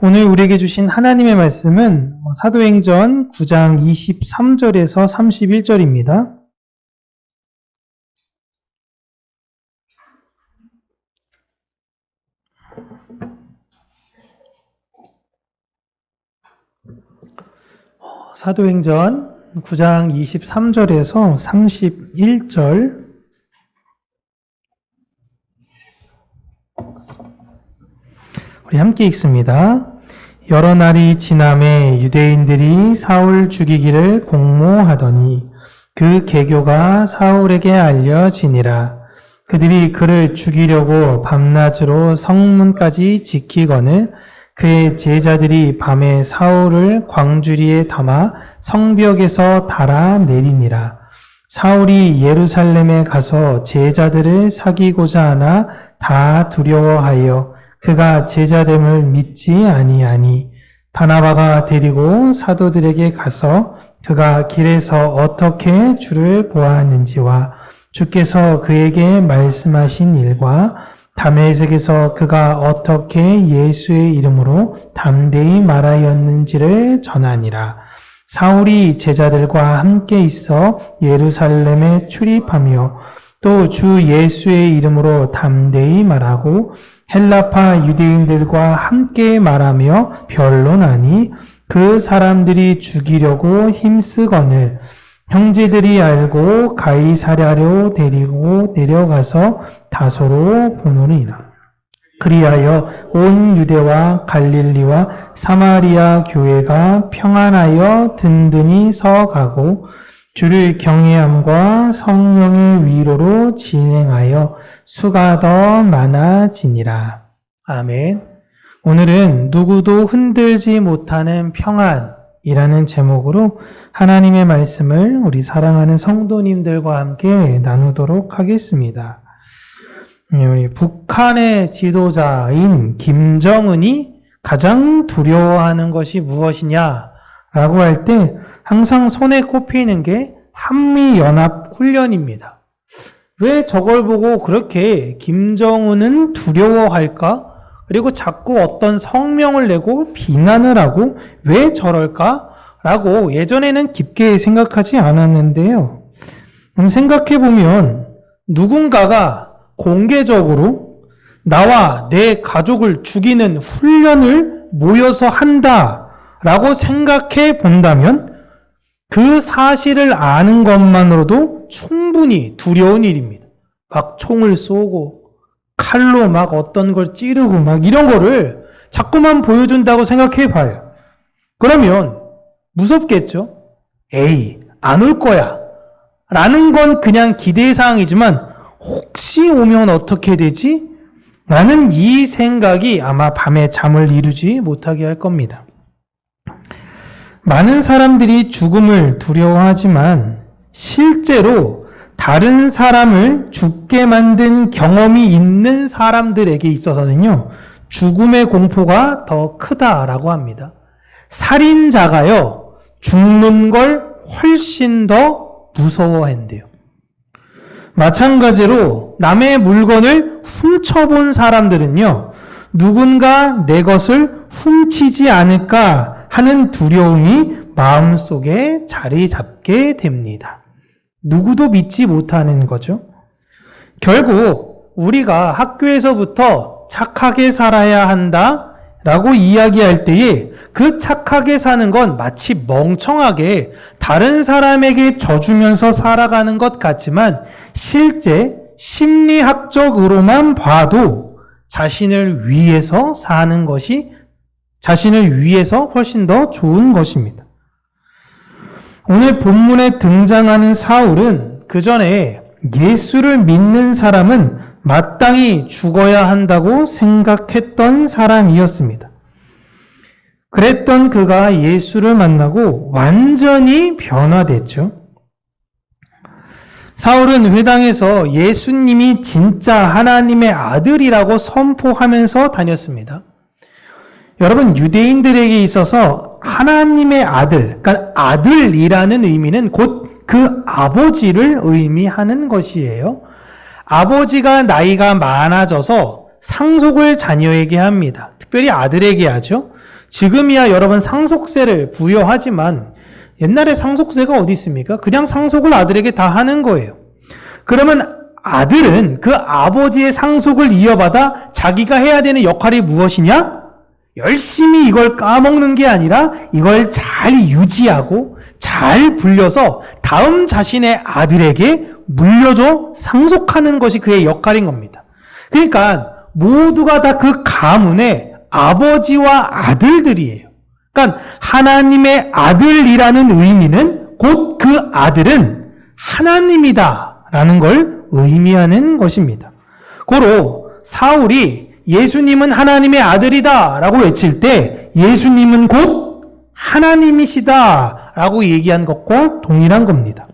오늘 우리에게 주신 하나님의 말씀은 사도행전 9장 23절에서 31절입니다. 사도행전 9장 23절에서 31절 우리 함께 읽습니다. 여러 날이 지남에 유대인들이 사울 죽이기를 공모하더니 그 계교가 사울에게 알려지니라. 그들이 그를 죽이려고 밤낮으로 성문까지 지키거늘 그의 제자들이 밤에 사울을 광주리에 담아 성벽에서 달아 내리니라. 사울이 예루살렘에 가서 제자들을 사귀고자 하나 다 두려워하여 그가 제자됨을 믿지 아니하니 바나바가 데리고 사도들에게 가서 그가 길에서 어떻게 주를 보았는지와 주께서 그에게 말씀하신 일과 다메섹에서 그가 어떻게 예수의 이름으로 담대히 말하였는지를 전하니라. 사울이 제자들과 함께 있어 예루살렘에 출입하며 또 주 예수의 이름으로 담대히 말하고 헬라파 유대인들과 함께 말하며 변론하니 그 사람들이 죽이려고 힘쓰거늘 형제들이 알고 가이사랴로 데리고 내려가서 다소로 보노니라. 그리하여 온 유대와 갈릴리와 사마리아 교회가 평안하여 든든히 서가고 주를 경외함과 성령의 위로로 진행하여 수가 더 많아지니라. 아멘. 오늘은 누구도 흔들지 못하는 평안이라는 제목으로 하나님의 말씀을 우리 사랑하는 성도님들과 함께 나누도록 하겠습니다. 우리 북한의 지도자인 김정은이 가장 두려워하는 것이 무엇이냐라고 할 때 항상 손에 꼽히는 게 한미연합훈련입니다. 왜 저걸 보고 그렇게 김정은은 두려워할까? 그리고 자꾸 어떤 성명을 내고 비난을 하고 왜 저럴까? 라고 예전에는 깊게 생각하지 않았는데요. 생각해보면 누군가가 공개적으로 나와 내 가족을 죽이는 훈련을 모여서 한다라고 생각해 본다면 그 사실을 아는 것만으로도 충분히 두려운 일입니다. 막 총을 쏘고 칼로 막 어떤 걸 찌르고 막 이런 거를 자꾸만 보여준다고 생각해 봐요. 그러면 무섭겠죠? 에이, 안 올 거야. 라는 건 그냥 기대사항이지만 혹시 오면 어떻게 되지? 라는 이 생각이 아마 밤에 잠을 이루지 못하게 할 겁니다. 많은 사람들이 죽음을 두려워하지만 실제로 다른 사람을 죽게 만든 경험이 있는 사람들에게 있어서는요, 죽음의 공포가 더 크다라고 합니다. 살인자가요, 죽는 걸 훨씬 더 무서워한대요. 마찬가지로 남의 물건을 훔쳐본 사람들은요, 누군가 내 것을 훔치지 않을까 하는 두려움이 마음속에 자리 잡게 됩니다. 누구도 믿지 못하는 거죠. 결국 우리가 학교에서부터 착하게 살아야 한다 라고 이야기할 때에 그 착하게 사는 건 마치 멍청하게 다른 사람에게 져주면서 살아가는 것 같지만 실제 심리학적으로만 봐도 자신을 위해서 사는 것이 자신을 위해서 훨씬 더 좋은 것입니다. 오늘 본문에 등장하는 사울은 그 전에 예수를 믿는 사람은 마땅히 죽어야 한다고 생각했던 사람이었습니다. 그랬던 그가 예수를 만나고 완전히 변화됐죠. 사울은 회당에서 예수님이 진짜 하나님의 아들이라고 선포하면서 다녔습니다. 여러분, 유대인들에게 있어서 하나님의 아들, 그러니까 아들이라는 의미는 곧 그 아버지를 의미하는 것이에요. 아버지가 나이가 많아져서 상속을 자녀에게 합니다. 특별히 아들에게 하죠. 지금이야 여러분 상속세를 부여하지만 옛날에 상속세가 어디 있습니까? 그냥 상속을 아들에게 다 하는 거예요. 그러면 아들은 그 아버지의 상속을 이어받아 자기가 해야 되는 역할이 무엇이냐? 열심히 이걸 까먹는 게 아니라 이걸 잘 유지하고 잘 불려서 다음 자신의 아들에게 물려줘 상속하는 것이 그의 역할인 겁니다. 그러니까 모두가 다 그 가문의 아버지와 아들들이에요. 그러니까 하나님의 아들이라는 의미는 곧 그 아들은 하나님이다라는 걸 의미하는 것입니다. 고로 사울이 예수님은 하나님의 아들이다라고 외칠 때 예수님은 곧 하나님이시다라고 얘기한 것과 동일한 겁니다.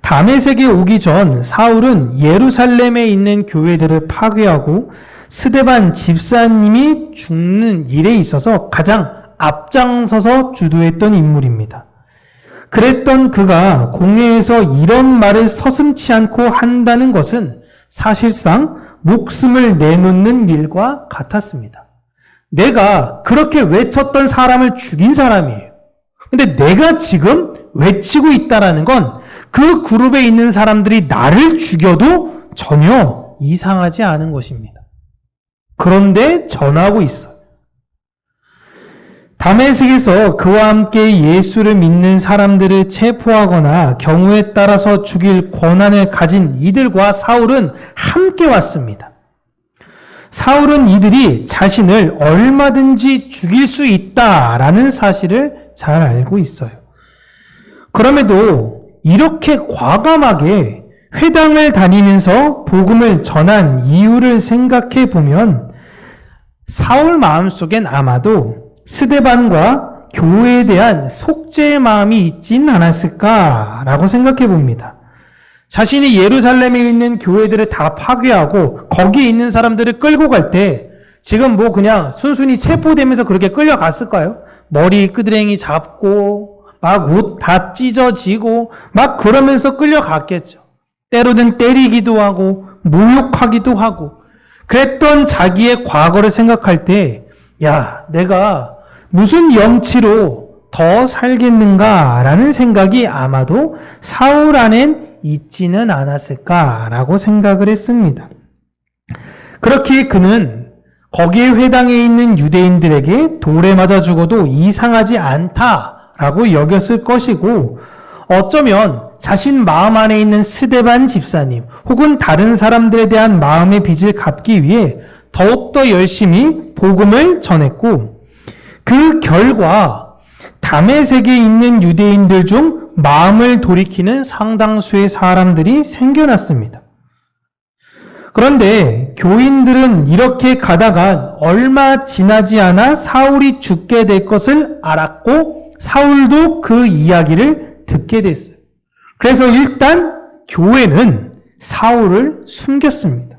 다메섹에 오기 전 사울은 예루살렘에 있는 교회들을 파괴하고 스데반 집사님이 죽는 일에 있어서 가장 앞장서서 주도했던 인물입니다. 그랬던 그가 공회에서 이런 말을 서슴지 않고 한다는 것은 사실상 목숨을 내놓는 일과 같았습니다. 내가 그렇게 외쳤던 사람을 죽인 사람이에요. 근데 내가 지금 외치고 있다라는 건 그 그룹에 있는 사람들이 나를 죽여도 전혀 이상하지 않은 것입니다. 그런데 전하고 있어요. 다메섹에서 그와 함께 예수를 믿는 사람들을 체포하거나 경우에 따라서 죽일 권한을 가진 이들과 사울은 함께 왔습니다. 사울은 이들이 자신을 얼마든지 죽일 수 있다라는 사실을 잘 알고 있어요. 그럼에도 이렇게 과감하게 회당을 다니면서 복음을 전한 이유를 생각해 보면 사울 마음속엔 아마도 스데반과 교회에 대한 속죄의 마음이 있진 않았을까라고 생각해 봅니다. 자신이 예루살렘에 있는 교회들을 다 파괴하고 거기에 있는 사람들을 끌고 갈 때 지금 뭐 그냥 순순히 체포되면서 그렇게 끌려갔을까요? 머리 끄드랭이 잡고 막 옷 다 찢어지고 막 그러면서 끌려갔겠죠. 때로는 때리기도 하고 모욕하기도 하고 그랬던 자기의 과거를 생각할 때 야, 내가 무슨 염치로 더 살겠는가라는 생각이 아마도 사울 안엔 있지는 않았을까라고 생각을 했습니다. 그렇게 그는 거기에 회당에 있는 유대인들에게 돌에 맞아 죽어도 이상하지 않다라고 여겼을 것이고 어쩌면 자신 마음 안에 있는 스데반 집사님 혹은 다른 사람들에 대한 마음의 빚을 갚기 위해 더욱더 열심히 복음을 전했고 그 결과 다메섹에 있는 유대인들 중 마음을 돌이키는 상당수의 사람들이 생겨났습니다. 그런데 교인들은 이렇게 가다가 얼마 지나지 않아 사울이 죽게 될 것을 알았고 사울도 그 이야기를 듣게 됐어요. 그래서 일단 교회는 사울을 숨겼습니다.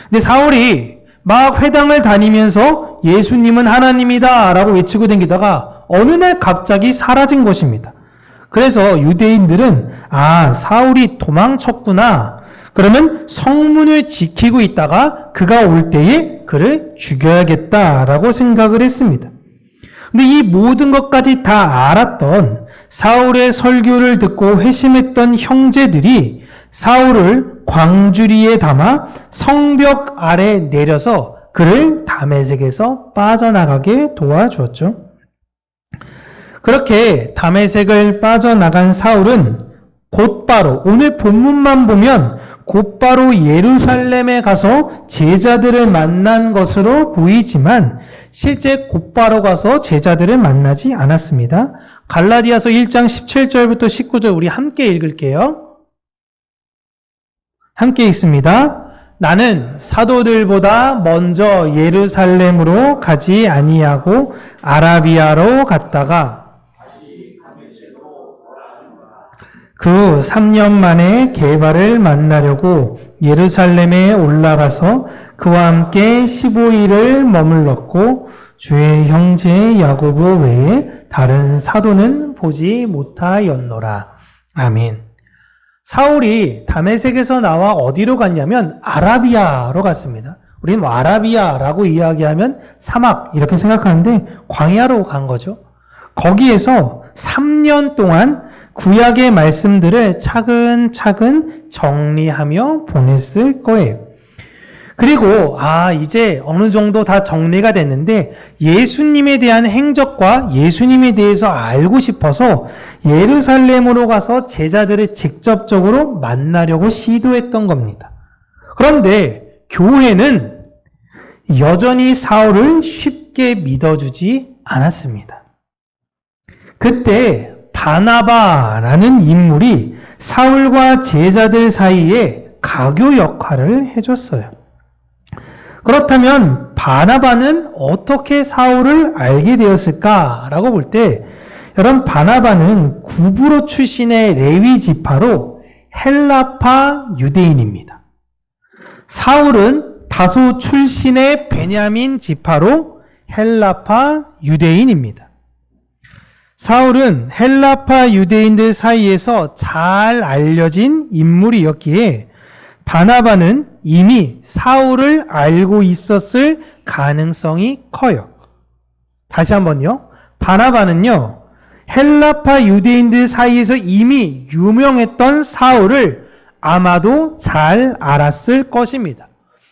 근데 사울이 막 회당을 다니면서 예수님은 하나님이다 라고 외치고 다니다가 어느 날 갑자기 사라진 것입니다. 그래서 유대인들은 사울이 도망쳤구나. 그러면 성문을 지키고 있다가 그가 올 때에 그를 죽여야겠다라고 생각을 했습니다. 근데 이 모든 것까지 다 알았던 사울의 설교를 듣고 회심했던 형제들이 사울을 광주리에 담아 성벽 아래 내려서 그를 다메섹에서 빠져나가게 도와주었죠. 그렇게 다메섹을 빠져나간 사울은 곧바로 오늘 본문만 보면 곧바로 예루살렘에 가서 제자들을 만난 것으로 보이지만 실제 곧바로 가서 제자들을 만나지 않았습니다. 갈라디아서 1장 17절부터 19절 우리 함께 읽을게요. 함께 읽습니다. 나는 사도들보다 먼저 예루살렘으로 가지 아니하고 아라비아로 갔다가 그 3년 만에 게바를 만나려고 예루살렘에 올라가서 그와 함께 15일을 머물렀고 주의 형제 야고보 외에 다른 사도는 보지 못하였노라. 아멘. 사울이 다메섹에서 나와 어디로 갔냐면 아라비아로 갔습니다. 우린 아라비아라고 이야기하면 사막 이렇게 생각하는데 광야로 간 거죠. 거기에서 3년 동안 구약의 말씀들을 차근차근 정리하며 보냈을 거예요. 그리고 이제 어느 정도 다 정리가 됐는데 예수님에 대한 행적과 예수님에 대해서 알고 싶어서 예루살렘으로 가서 제자들을 직접적으로 만나려고 시도했던 겁니다. 그런데 교회는 여전히 사울을 쉽게 믿어주지 않았습니다. 그때 바나바라는 인물이 사울과 제자들 사이에 가교 역할을 해줬어요. 그렇다면 바나바는 어떻게 사울을 알게 되었을까라고 볼 때 여러분 바나바는 구브로 출신의 레위 지파로 헬라파 유대인입니다. 사울은 다소 출신의 베냐민 지파로 헬라파 유대인입니다. 사울은 헬라파 유대인들 사이에서 잘 알려진 인물이었기에 바나바는 이미 사울을 알고 있었을 가능성이 커요. 다시 한번요. 바나바는요, 헬라파 유대인들 사이에서 이미 유명했던 사울을 아마도 잘 알았을 것입니다.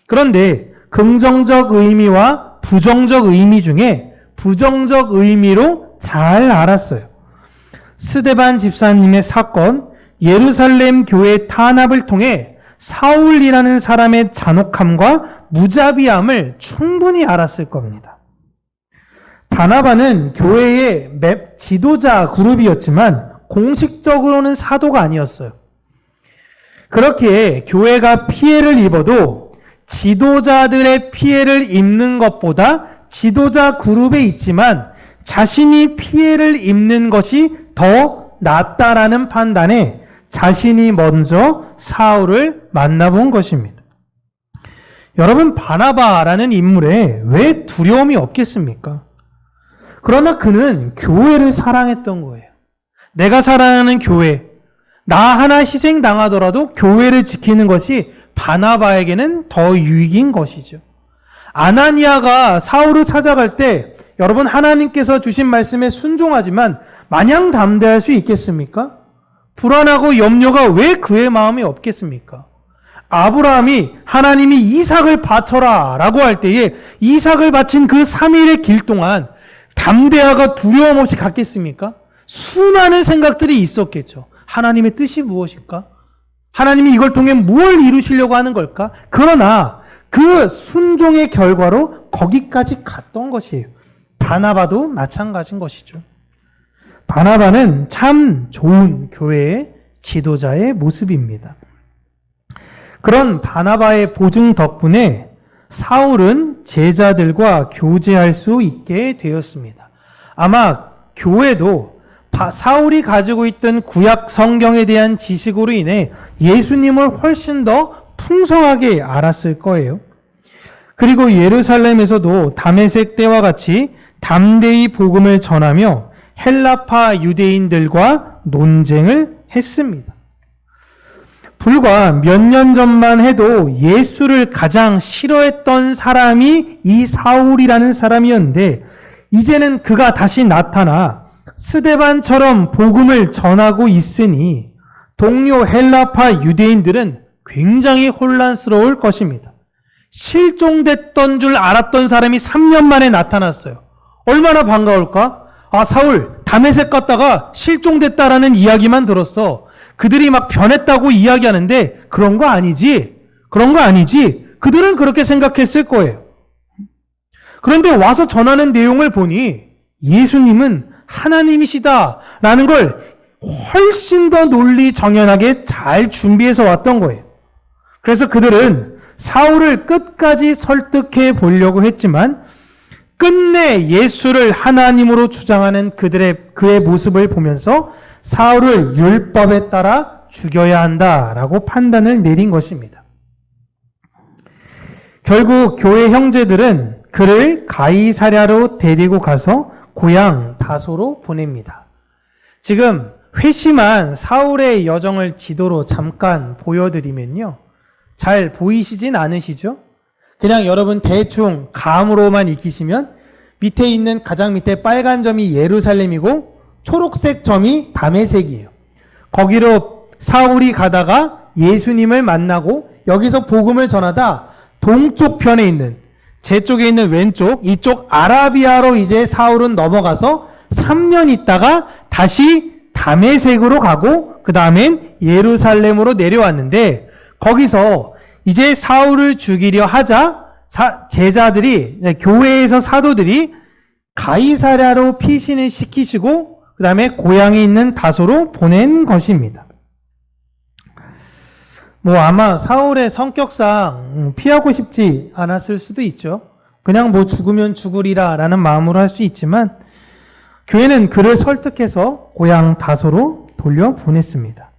그런데 긍정적 의미와 부정적 의미 중에 부정적 의미로 잘 알았어요. 스데반 집사님의 사건, 예루살렘 교회 탄압을 통해 사울이라는 사람의 잔혹함과 무자비함을 충분히 알았을 겁니다. 바나바는 교회의 지도자 그룹이었지만 공식적으로는 사도가 아니었어요. 그렇기에 교회가 피해를 입어도 지도자들의 피해를 입는 것보다 지도자 그룹에 있지만 자신이 피해를 입는 것이 더 낫다라는 판단에 자신이 먼저 사울을 만나본 것입니다. 여러분, 바나바라는 인물에 왜 두려움이 없겠습니까? 그러나 그는 교회를 사랑했던 거예요. 내가 사랑하는 교회, 나 하나 희생당하더라도 교회를 지키는 것이 바나바에게는 더 유익인 것이죠. 아나니아가 사울을 찾아갈 때 여러분 하나님께서 주신 말씀에 순종하지만 마냥 담대할 수 있겠습니까? 불안하고 염려가 왜 그의 마음에 없겠습니까? 아브라함이 하나님이 이삭을 바쳐라 라고 할 때에 이삭을 바친 그 3일의 길 동안 담대하가 두려움 없이 갔겠습니까? 수많은 생각들이 있었겠죠. 하나님의 뜻이 무엇일까? 하나님이 이걸 통해 뭘 이루시려고 하는 걸까? 그러나 그 순종의 결과로 거기까지 갔던 것이에요. 바나바도 마찬가지인 것이죠. 바나바는 참 좋은 교회의 지도자의 모습입니다. 그런 바나바의 보증 덕분에 사울은 제자들과 교제할 수 있게 되었습니다. 아마 교회도 사울이 가지고 있던 구약 성경에 대한 지식으로 인해 예수님을 훨씬 더 풍성하게 알았을 거예요. 그리고 예루살렘에서도 다메섹 때와 같이 담대히 복음을 전하며 헬라파 유대인들과 논쟁을 했습니다. 불과 몇 년 전만 해도 예수를 가장 싫어했던 사람이 이 사울이라는 사람이었는데 이제는 그가 다시 나타나 스데반처럼 복음을 전하고 있으니 동료 헬라파 유대인들은 굉장히 혼란스러울 것입니다. 실종됐던 줄 알았던 사람이 3년 만에 나타났어요. 얼마나 반가울까? 사울 다메섹 갔다가 실종됐다라는 이야기만 들었어. 그들이 막 변했다고 이야기하는데 그런 거 아니지. 그들은 그렇게 생각했을 거예요. 그런데 와서 전하는 내용을 보니 예수님은 하나님이시다라는 걸 훨씬 더 논리 정연하게 잘 준비해서 왔던 거예요. 그래서 그들은 사울을 끝까지 설득해 보려고 했지만 끝내 예수를 하나님으로 주장하는 그의 모습을 보면서 사울을 율법에 따라 죽여야 한다라고 판단을 내린 것입니다. 결국 교회 형제들은 그를 가이사랴로 데리고 가서 고향 다소로 보냅니다. 지금 회심한 사울의 여정을 지도로 잠깐 보여드리면요. 잘 보이시진 않으시죠? 그냥 여러분 대충 감으로만 익히시면 밑에 있는 가장 밑에 빨간 점이 예루살렘이고 초록색 점이 다메섹이에요. 거기로 사울이 가다가 예수님을 만나고 여기서 복음을 전하다 동쪽 편에 있는 제 쪽에 있는 왼쪽 이쪽 아라비아로 이제 사울은 넘어가서 3년 있다가 다시 다메섹으로 가고 그 다음엔 예루살렘으로 내려왔는데 거기서 이제 사울을 죽이려 하자 제자들이 교회에서 사도들이 가이사랴로 피신을 시키시고 그 다음에 고향이 있는 다소로 보낸 것입니다. 뭐 아마 사울의 성격상 피하고 싶지 않았을 수도 있죠. 그냥 뭐 죽으면 죽으리라 라는 마음으로 할 수 있지만 교회는 그를 설득해서 고향 다소로 돌려보냈습니다.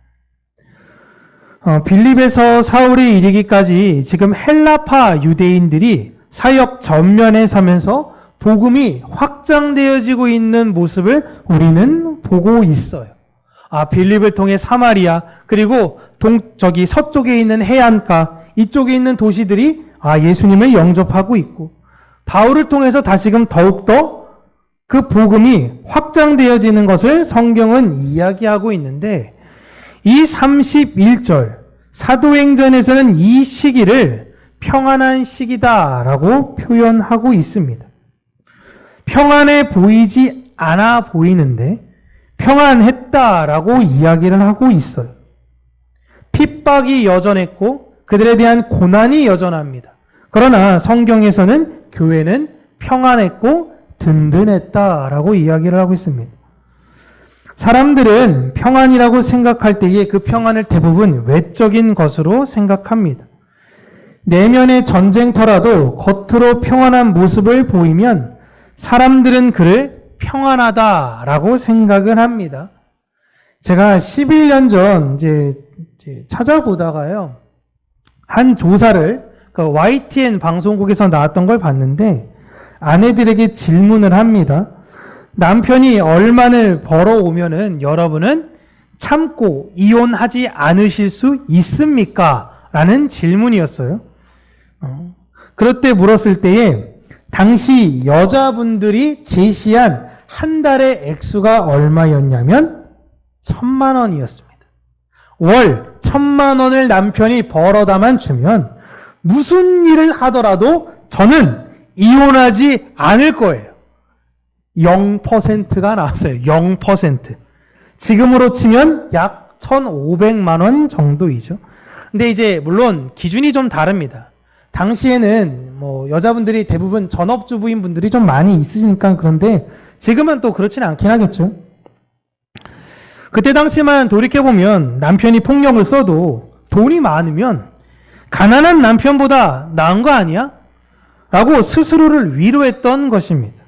빌립에서 사울이 이르기까지 지금 헬라파 유대인들이 사역 전면에 서면서 복음이 확장되어지고 있는 모습을 우리는 보고 있어요. 빌립을 통해 사마리아 그리고 서쪽에 있는 해안가 이쪽에 있는 도시들이 예수님을 영접하고 있고 바울을 통해서 다시금 더욱더 그 복음이 확장되어지는 것을 성경은 이야기하고 있는데 이 31절 사도행전에서는 이 시기를 평안한 시기다라고 표현하고 있습니다. 평안해 보이지 않아 보이는데 평안했다라고 이야기를 하고 있어요. 핍박이 여전했고 그들에 대한 고난이 여전합니다. 그러나 성경에서는 교회는 평안했고 든든했다라고 이야기를 하고 있습니다. 사람들은 평안이라고 생각할 때에 그 평안을 대부분 외적인 것으로 생각합니다. 내면의 전쟁터라도 겉으로 평안한 모습을 보이면 사람들은 그를 평안하다라고 생각을 합니다. 제가 11년 전 이제 찾아보다가요. 한 조사를 그 YTN 방송국에서 나왔던 걸 봤는데 아내들에게 질문을 합니다. 남편이 얼마를 벌어오면은 여러분은 참고 이혼하지 않으실 수 있습니까? 라는 질문이었어요. 그럴 때 물었을 때에 당시 여자분들이 제시한 한 달의 액수가 얼마였냐면 1,000만 원이었습니다. 월 1,000만 원을 남편이 벌어다만 주면 무슨 일을 하더라도 저는 이혼하지 않을 거예요. 0%가 나왔어요. 0%. 지금으로 치면 약 1,500만 원 정도이죠. 근데 이제 물론 기준이 좀 다릅니다. 당시에는 뭐 여자분들이 대부분 전업주부인 분들이 좀 많이 있으시니까 그런데 지금은 또 그렇지는 않긴 하겠죠. 그때 당시만 돌이켜보면 남편이 폭력을 써도 돈이 많으면 가난한 남편보다 나은 거 아니야? 라고 스스로를 위로했던 것입니다.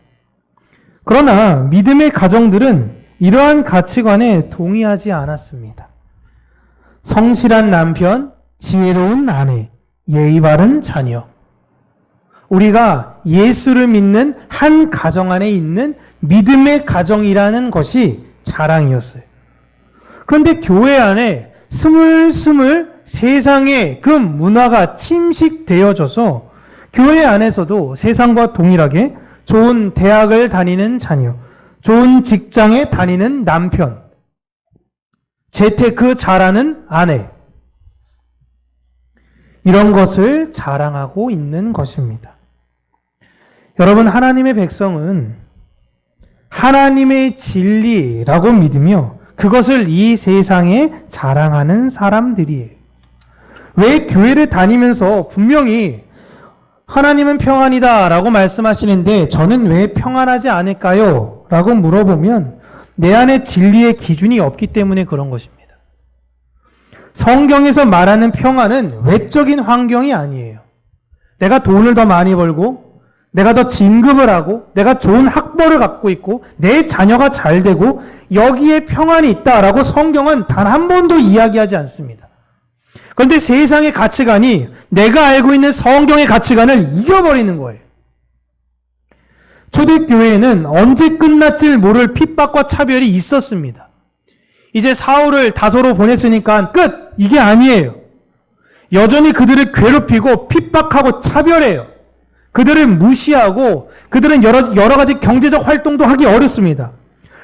그러나 믿음의 가정들은 이러한 가치관에 동의하지 않았습니다. 성실한 남편, 지혜로운 아내, 예의 바른 자녀. 우리가 예수를 믿는 한 가정 안에 있는 믿음의 가정이라는 것이 자랑이었어요. 그런데 교회 안에 스물스물 세상의 그 문화가 침식되어져서 교회 안에서도 세상과 동일하게 좋은 대학을 다니는 자녀, 좋은 직장에 다니는 남편, 재테크 잘하는 아내, 이런 것을 자랑하고 있는 것입니다. 여러분, 하나님의 백성은 하나님의 진리라고 믿으며 그것을 이 세상에 자랑하는 사람들이에요. 왜 교회를 다니면서 분명히 하나님은 평안이다 라고 말씀하시는데 저는 왜 평안하지 않을까요? 라고 물어보면 내 안에 진리의 기준이 없기 때문에 그런 것입니다. 성경에서 말하는 평안은 외적인 환경이 아니에요. 내가 돈을 더 많이 벌고 내가 더 진급을 하고 내가 좋은 학벌을 갖고 있고 내 자녀가 잘 되고 여기에 평안이 있다라고 성경은 단 한 번도 이야기하지 않습니다. 그런데 세상의 가치관이 내가 알고 있는 성경의 가치관을 이겨버리는 거예요. 초대교회에는 언제 끝날지 모를 핍박과 차별이 있었습니다. 이제 사울을 다소로 보냈으니까 끝! 이게 아니에요. 여전히 그들을 괴롭히고 핍박하고 차별해요. 그들을 무시하고 그들은 여러 가지 경제적 활동도 하기 어렵습니다.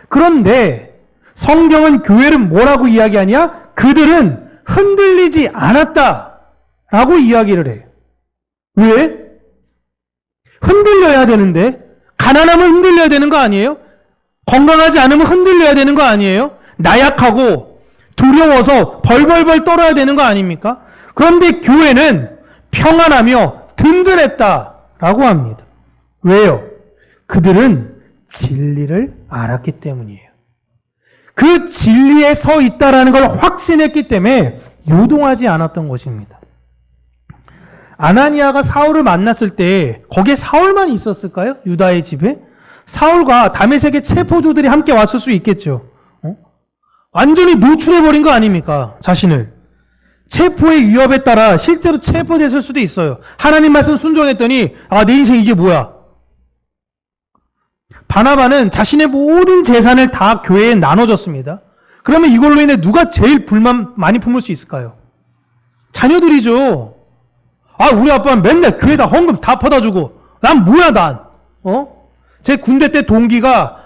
그런데 성경은 교회를 뭐라고 이야기하냐? 그들은 흔들리지 않았다라고 이야기를 해요. 왜? 흔들려야 되는데, 가난하면 흔들려야 되는 거 아니에요? 건강하지 않으면 흔들려야 되는 거 아니에요? 나약하고 두려워서 벌벌벌 떨어야 되는 거 아닙니까? 그런데 교회는 평안하며 든든했다라고 합니다. 왜요? 그들은 진리를 알았기 때문이에요. 그 진리에 서 있다라는 걸 확신했기 때문에 요동하지 않았던 것입니다. 아나니아가 사울을 만났을 때 거기에 사울만 있었을까요? 유다의 집에? 사울과 다메섹의 체포조들이 함께 왔을 수 있겠죠. 완전히 노출해버린 거 아닙니까? 자신을. 체포의 위협에 따라 실제로 체포됐을 수도 있어요. 하나님 말씀 순종했더니 내 인생 이게 뭐야? 바나바는 자신의 모든 재산을 다 교회에 나눠줬습니다. 그러면 이걸로 인해 누가 제일 불만 많이 품을 수 있을까요? 자녀들이죠. 우리 아빠는 맨날 교회에다 헌금 다 퍼다주고 난 뭐야 난? 제 군대 때 동기가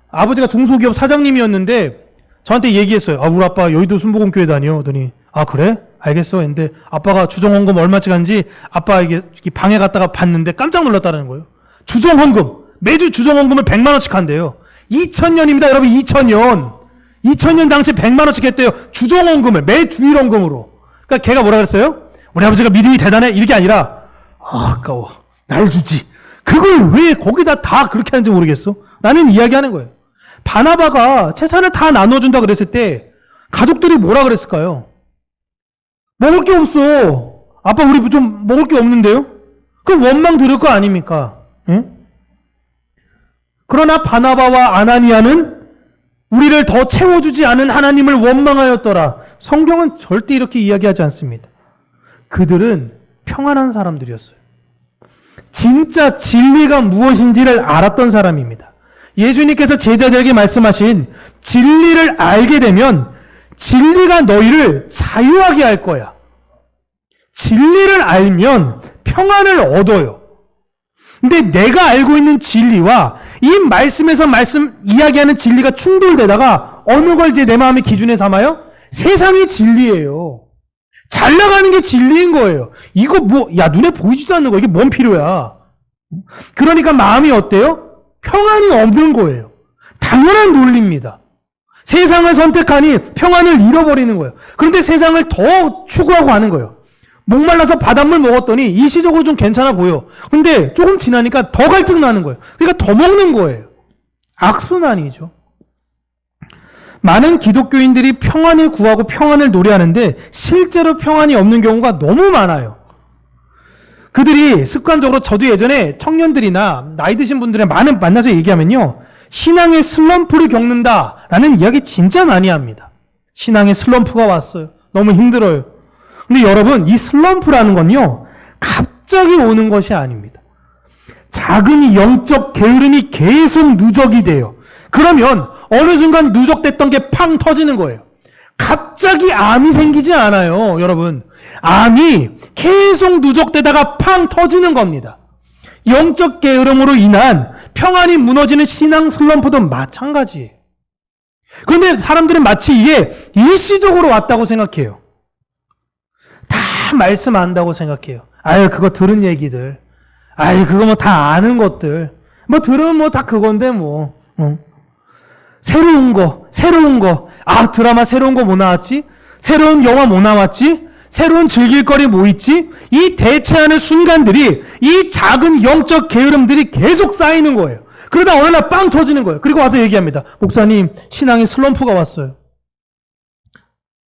아버지가 중소기업 사장님이었는데 저한테 얘기했어요. 우리 아빠 여의도 순복음교회 다녀. 그러더니 그래? 알겠어. 근데 아빠가 주정헌금 얼마씩 하는지 아빠 이게 방에 갔다가 봤는데 깜짝 놀랐다는 거예요. 주정헌금. 매주 주정헌금을 100만 원씩 한대요. 2000년입니다. 여러분 2000년. 2000년 당시에 100만 원씩 했대요. 주정헌금을 매주일헌금으로. 그러니까 걔가 뭐라 그랬어요? 우리 아버지가 믿음이 대단해? 이게 아니라 아까워. 날 주지. 그걸 왜 거기다 다 그렇게 하는지 모르겠어. 라는 이야기하는 거예요. 바나바가 재산을 다 나눠준다 그랬을 때 가족들이 뭐라 그랬을까요? 먹을 게 없어. 아빠 우리 좀 먹을 게 없는데요? 그럼 원망 들을 거 아닙니까? 응? 그러나 바나바와 아나니아는 우리를 더 채워주지 않은 하나님을 원망하였더라. 성경은 절대 이렇게 이야기하지 않습니다. 그들은 평안한 사람들이었어요. 진짜 진리가 무엇인지를 알았던 사람입니다. 예수님께서 제자들에게 말씀하신 진리를 알게 되면 진리가 너희를 자유하게 할 거야. 진리를 알면 평안을 얻어요. 근데 내가 알고 있는 진리와 이 말씀에서 이야기하는 진리가 충돌되다가 어느 걸 이제 내 마음의 기준에 삼아요? 세상이 진리예요. 잘 나가는 게 진리인 거예요. 이거 눈에 보이지도 않는 거 이게 뭔 필요야. 그러니까 마음이 어때요? 평안이 없는 거예요. 당연한 논리입니다. 세상을 선택하니 평안을 잃어버리는 거예요. 그런데 세상을 더 추구하고 하는 거예요. 목말라서 바닷물 먹었더니 일시적으로 좀 괜찮아 보여. 근데 조금 지나니까 더 갈증 나는 거예요. 그러니까 더 먹는 거예요. 악순환이죠. 많은 기독교인들이 평안을 구하고 평안을 노래하는데 실제로 평안이 없는 경우가 너무 많아요. 그들이 습관적으로 저도 예전에 청년들이나 나이 드신 분들에 만나서 얘기하면요. 신앙의 슬럼프를 겪는다라는 이야기 진짜 많이 합니다. 신앙의 슬럼프가 왔어요. 너무 힘들어요. 근데 여러분 이 슬럼프라는 건요. 갑자기 오는 것이 아닙니다. 작은 영적 게으름이 계속 누적이 돼요. 그러면 어느 순간 누적됐던 게 팡 터지는 거예요. 갑자기 암이 생기지 않아요, 여러분. 암이 계속 누적되다가 팡 터지는 겁니다. 영적 게으름으로 인한 평안이 무너지는 신앙 슬럼프도 마찬가지예요. 그런데 사람들은 마치 이게 일시적으로 왔다고 생각해요. 다 말씀 안다고 생각해요. 그거 들은 얘기들. 그거 다 아는 것들. 들으면 다 그건데 새로운 거. 드라마 새로운 거 뭐 나왔지? 새로운 영화 뭐 나왔지? 새로운 즐길거리 뭐 있지? 이 대체하는 순간들이 이 작은 영적 게으름들이 계속 쌓이는 거예요. 그러다 어느 날 빵 터지는 거예요. 그리고 와서 얘기합니다. 목사님, 신앙에 슬럼프가 왔어요.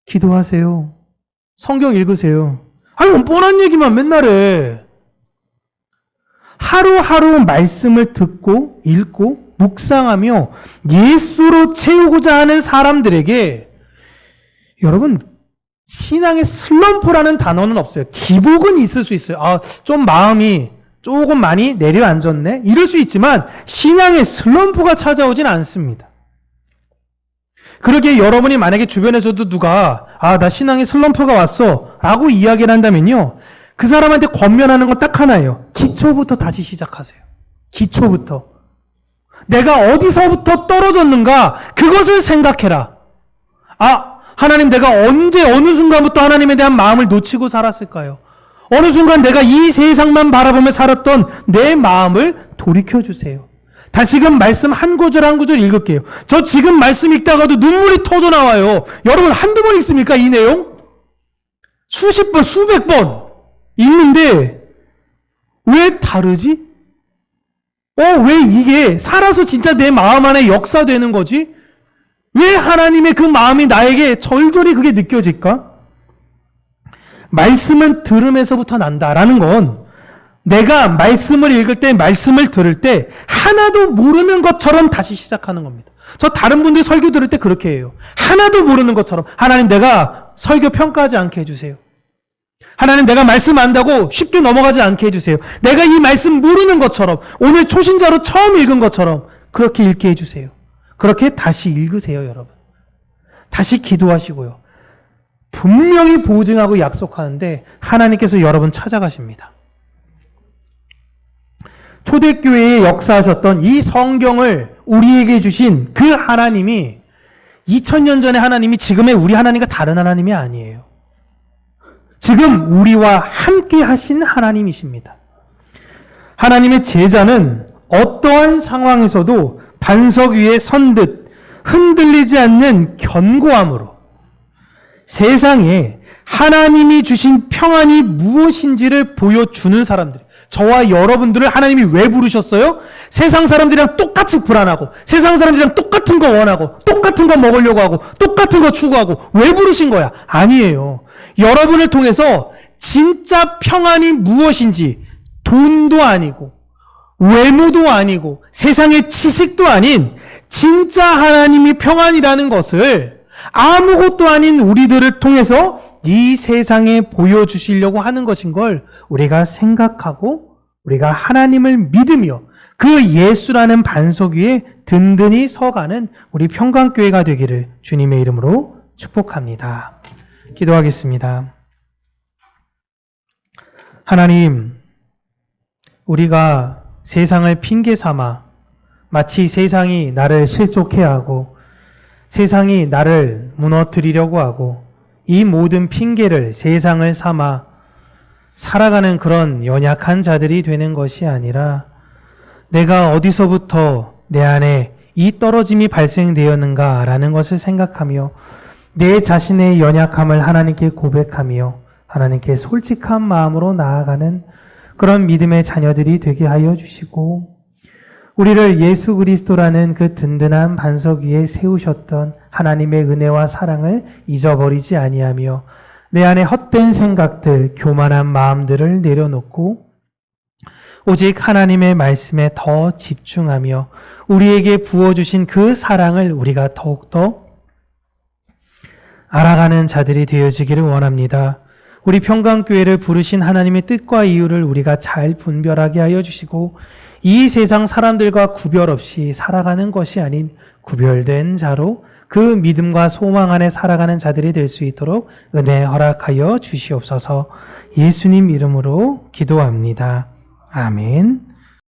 기도하세요. 성경 읽으세요. 뻔한 얘기만 맨날 해. 하루하루 말씀을 듣고 읽고 묵상하며 예수로 채우고자 하는 사람들에게 여러분 신앙의 슬럼프라는 단어는 없어요. 기복은 있을 수 있어요. 좀 마음이 조금 많이 내려앉았네? 이럴 수 있지만 신앙의 슬럼프가 찾아오진 않습니다. 그러기에 여러분이 만약에 주변에서도 누가 나 신앙에 슬럼프가 왔어 라고 이야기를 한다면요, 그 사람한테 권면하는 건 딱 하나예요. 기초부터 다시 시작하세요. 기초부터. 내가 어디서부터 떨어졌는가 그것을 생각해라. 하나님, 내가 언제 어느 순간부터 하나님에 대한 마음을 놓치고 살았을까요? 어느 순간 내가 이 세상만 바라보며 살았던 내 마음을 돌이켜주세요. 다시금 말씀 한 구절 한 구절 읽을게요. 저 지금 말씀 읽다가도 눈물이 터져 나와요. 여러분, 한두 번 읽습니까? 이 내용? 수십 번, 수백 번 읽는데 왜 다르지? 왜 이게 살아서 진짜 내 마음 안에 역사되는 거지? 왜 하나님의 그 마음이 나에게 절절히 그게 느껴질까? 말씀은 들음에서부터 난다라는 건 내가 말씀을 읽을 때, 말씀을 들을 때 하나도 모르는 것처럼 다시 시작하는 겁니다. 저 다른 분들 설교 들을 때 그렇게 해요. 하나도 모르는 것처럼. 하나님, 내가 설교 평가하지 않게 해주세요. 하나님, 내가 말씀 안다고 쉽게 넘어가지 않게 해주세요. 내가 이 말씀 모르는 것처럼, 오늘 초신자로 처음 읽은 것처럼 그렇게 읽게 해주세요. 그렇게 다시 읽으세요, 여러분. 다시 기도하시고요. 분명히 보증하고 약속하는데 하나님께서 여러분 찾아가십니다. 초대교회에 역사하셨던 이 성경을 우리에게 주신 그 하나님이 2000년 전의 하나님이 지금의 우리 하나님과 다른 하나님이 아니에요. 지금 우리와 함께 하신 하나님이십니다. 하나님의 제자는 어떠한 상황에서도 반석 위에 선 듯 흔들리지 않는 견고함으로 세상에 하나님이 주신 평안이 무엇인지를 보여주는 사람들, 저와 여러분들을 하나님이 왜 부르셨어요? 세상 사람들이랑 똑같이 불안하고, 세상 사람들이랑 똑같은 거 원하고, 똑같은 거 먹으려고 하고, 똑같은 거 추구하고, 왜 부르신 거야? 아니에요. 여러분을 통해서 진짜 평안이 무엇인지, 돈도 아니고 외모도 아니고 세상의 지식도 아닌 진짜 하나님이 평안이라는 것을 아무것도 아닌 우리들을 통해서 이 세상에 보여주시려고 하는 것인 걸 우리가 생각하고 우리가 하나님을 믿으며 그 예수라는 반석 위에 든든히 서가는 우리 평강교회가 되기를 주님의 이름으로 축복합니다. 기도하겠습니다. 하나님, 우리가 세상을 핑계 삼아 마치 세상이 나를 실족해하고 세상이 나를 무너뜨리려고 하고 이 모든 핑계를 세상을 삼아 살아가는 그런 연약한 자들이 되는 것이 아니라 내가 어디서부터 내 안에 이 떨어짐이 발생되었는가라는 것을 생각하며 내 자신의 연약함을 하나님께 고백하며 하나님께 솔직한 마음으로 나아가는 그런 믿음의 자녀들이 되게 하여 주시고 우리를 예수 그리스도라는 그 든든한 반석 위에 세우셨던 하나님의 은혜와 사랑을 잊어버리지 아니하며 내 안에 헛된 생각들, 교만한 마음들을 내려놓고 오직 하나님의 말씀에 더 집중하며 우리에게 부어주신 그 사랑을 우리가 더욱더 알아가는 자들이 되어지기를 원합니다. 우리 평강교회를 부르신 하나님의 뜻과 이유를 우리가 잘 분별하게 하여 주시고 이 세상 사람들과 구별 없이 살아가는 것이 아닌 구별된 자로 그 믿음과 소망 안에 살아가는 자들이 될 수 있도록 은혜 허락하여 주시옵소서. 예수님 이름으로 기도합니다. 아멘.